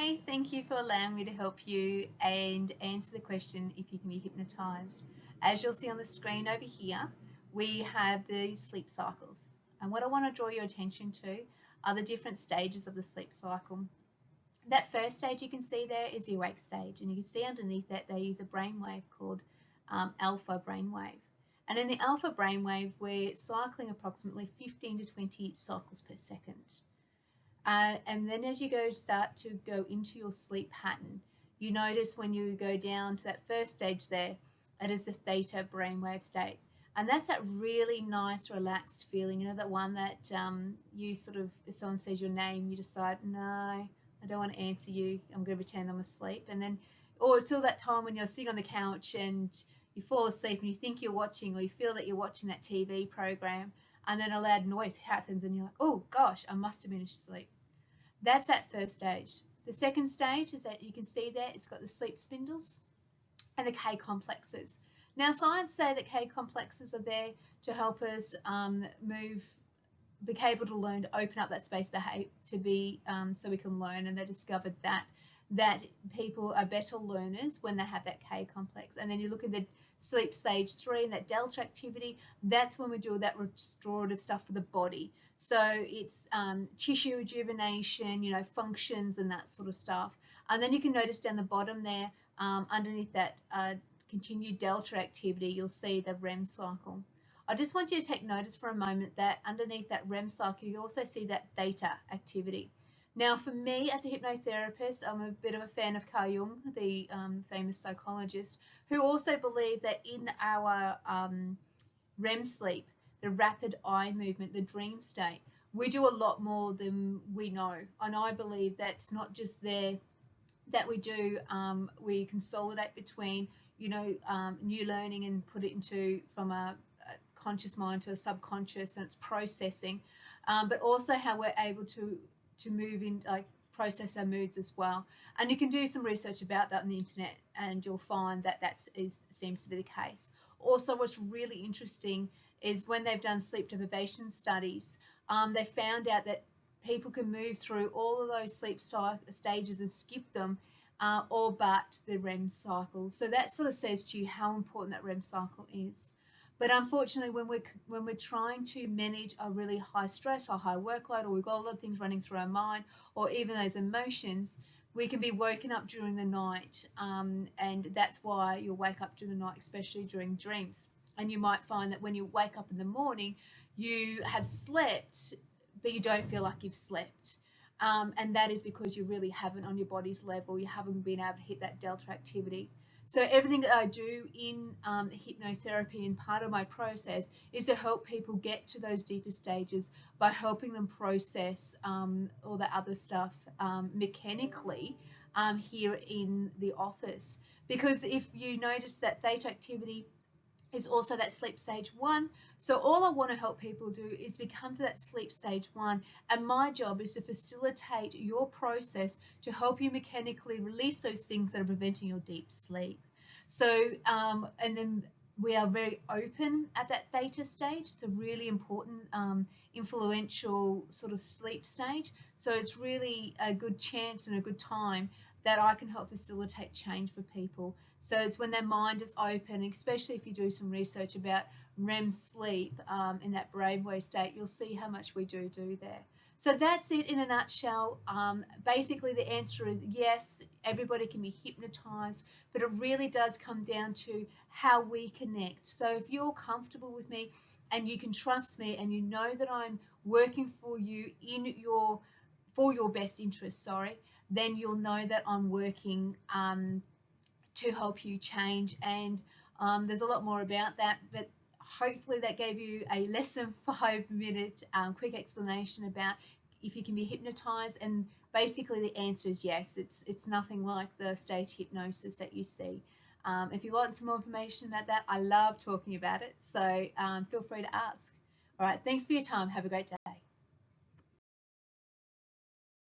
Hi, thank you for allowing me to help you and answer the question if you can be hypnotized. As you'll see on the screen over here, we have the sleep cycles. And what I want to draw your attention to are the different stages of the sleep cycle. That first stage you can see there is the awake stage, and you can see underneath that they use a brainwave called alpha brainwave. And in the alpha brainwave, we're cycling approximately 15 to 20 cycles per second. And then as you start to go into your sleep pattern, you notice when you go down to that first stage there, it is the theta brainwave state. And that's that really nice, relaxed feeling. You know, that one that you sort of, if someone says your name, you decide, no, I don't want to answer you. I'm going to pretend I'm asleep. And then, or till that time when you're sitting on the couch and you fall asleep and you think you're watching, or you feel that you're watching that TV program, and then a loud noise happens and you're like, oh gosh, I must have been asleep. That's that first stage. The second stage is that you can see there, it's got the sleep spindles and the K complexes. Now, science say that K complexes are there to help us be able to learn, to open up that space to be so we can learn. And they discovered that people are better learners when they have that K complex. And then you look at the sleep stage 3 and that delta activity, that's when we do that restorative stuff for the body. So it's tissue rejuvenation, you know, functions and that sort of stuff. And then you can notice down the bottom there, underneath that continued delta activity, you'll see the REM cycle. I just want you to take notice for a moment that underneath that REM cycle, you also see that theta activity. Now, for me as a hypnotherapist, I'm a bit of a fan of Carl Jung, the famous psychologist, who also believed that in our REM sleep, the rapid eye movement, the dream state, we do a lot more than we know. And I believe that's not just there that we do, we consolidate between, you know, new learning and put it into from a conscious mind to a subconscious, and it's processing, but also how we're able to move in, like process our moods as well. And you can do some research about that on the internet and you'll find that seems to be the case. Also, what's really interesting is when they've done sleep deprivation studies, they found out that people can move through all of those sleep stages and skip them, all but the REM cycle. So that sort of says to you how important that REM cycle is. But unfortunately, when we're trying to manage a really high stress or high workload, or we've got a lot of things running through our mind, or even those emotions, we can be woken up during the night, and that's why you'll wake up during the night, especially during dreams. And you might find that when you wake up in the morning, you have slept, but you don't feel like you've slept. And that is because you really haven't, on your body's level, you haven't been able to hit that delta activity. So everything that I do in hypnotherapy and part of my process is to help people get to those deeper stages by helping them process all the other stuff mechanically here in the office. Because if you notice that theta activity is also that sleep stage 1. So all I want to help people do is become to that sleep stage 1. And my job is to facilitate your process to help you mechanically release those things that are preventing your deep sleep. So, and then we are very open at that theta stage. It's a really important, influential sort of sleep stage. So it's really a good chance and a good time that I can help facilitate change for people. So it's when their mind is open, especially if you do some research about REM sleep in that brainwave state, you'll see how much we do there. So that's it in a nutshell. Basically, the answer is yes, everybody can be hypnotized, but it really does come down to how we connect. So if you're comfortable with me and you can trust me and you know that I'm working for you for your best interest, then you'll know that I'm working to help you change. And there's a lot more about that, but hopefully that gave you a less than 5-minute quick explanation about if you can be hypnotized. And basically the answer is yes. It's nothing like the stage hypnosis that you see. If you want some more information about that, I love talking about it, so feel free to ask. All right, thanks for your time. Have a great day.